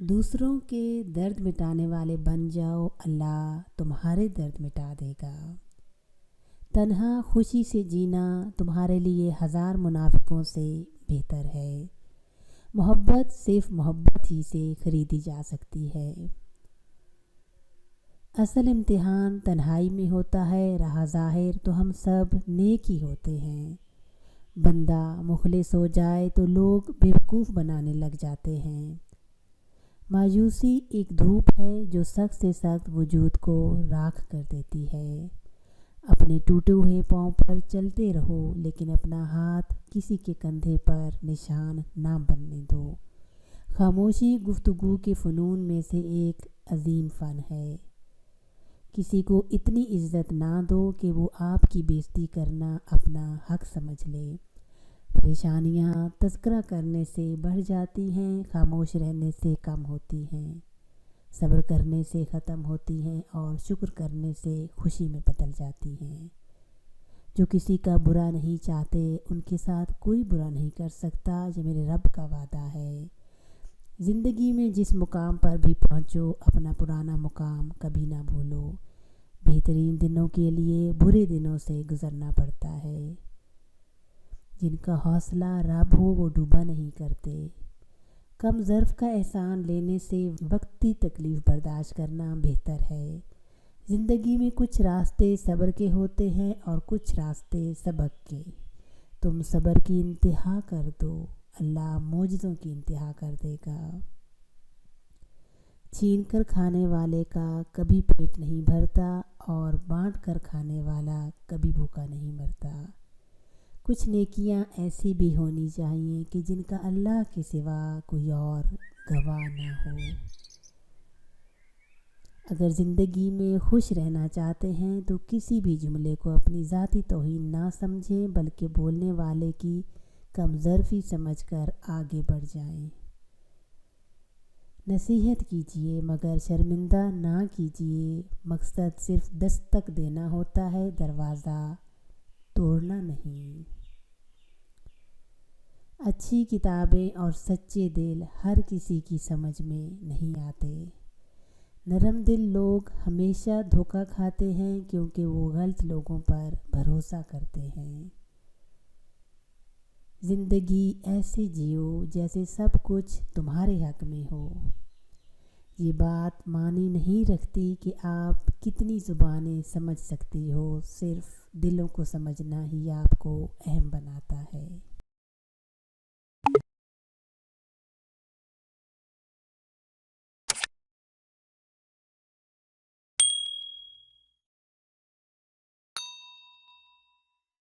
دوسروں کے درد مٹانے والے بن جاؤ، اللہ تمہارے درد مٹا دے گا۔ تنہا خوشی سے جینا تمہارے لیے ہزار منافقوں سے بہتر ہے۔ محبت صرف محبت ہی سے خریدی جا سکتی ہے۔ اصل امتحان تنہائی میں ہوتا ہے، راہ ظاہر تو ہم سب نیک ہی ہوتے ہیں۔ بندہ مخلص ہو جائے تو لوگ بیوقوف بنانے لگ جاتے ہیں۔ مایوسی ایک دھوپ ہے جو سخت سے سخت وجود کو راکھ کر دیتی ہے۔ اپنے ٹوٹے ہوئے پاؤں پر چلتے رہو، لیکن اپنا ہاتھ کسی کے کندھے پر نشان نہ بننے دو۔ خاموشی گفتگو کے فنون میں سے ایک عظیم فن ہے۔ کسی کو اتنی عزت نہ دو کہ وہ آپ کی بے عزتی کرنا اپنا حق سمجھ لے۔ پریشانیاں تذکرہ کرنے سے بڑھ جاتی ہیں، خاموش رہنے سے کم ہوتی ہیں، صبر کرنے سے ختم ہوتی ہیں اور شکر کرنے سے خوشی میں بدل جاتی ہیں۔ جو کسی کا برا نہیں چاہتے ان کے ساتھ کوئی برا نہیں کر سکتا، یہ میرے رب کا وعدہ ہے۔ زندگی میں جس مقام پر بھی پہنچو، اپنا پرانا مقام کبھی نہ بھولو۔ بہترین دنوں کے لیے برے دنوں سے گزرنا پڑتا ہے۔ جن کا حوصلہ رب ہو وہ ڈوبا نہیں کرتے۔ کم ظرف کا احسان لینے سے وقتی تکلیف برداشت کرنا بہتر ہے۔ زندگی میں کچھ راستے صبر کے ہوتے ہیں اور کچھ راستے سبق کے۔ تم صبر کی انتہا کر دو، اللہ معجزوں کی انتہا کر دے گا۔ چھین کر کھانے والے کا کبھی پیٹ نہیں بھرتا اور بانٹ کر کھانے والا کبھی بھوکا نہیں مرتا۔ کچھ نیکیاں ایسی بھی ہونی چاہیے کہ جن کا اللہ کے سوا کوئی اور گواہ نہ ہو۔ اگر زندگی میں خوش رہنا چاہتے ہیں تو کسی بھی جملے کو اپنی ذاتی توہین نہ سمجھیں، بلکہ بولنے والے کی کم ظرفی سمجھ کر آگے بڑھ جائیں۔ نصیحت کیجیے مگر شرمندہ نہ کیجیے۔ مقصد صرف دستک دینا ہوتا ہے، دروازہ توڑنا نہیں۔ اچھی کتابیں اور سچے دل ہر کسی کی سمجھ میں نہیں آتے۔ نرم دل لوگ ہمیشہ دھوکہ کھاتے ہیں کیونکہ وہ غلط لوگوں پر بھروسہ کرتے ہیں۔ زندگی ایسے جیو جیسے سب کچھ تمہارے حق میں ہو۔ یہ بات معنی نہیں رکھتی کہ آپ کتنی زبانیں سمجھ سکتی ہو، صرف دلوں کو سمجھنا ہی آپ کو اہم بناتا ہے۔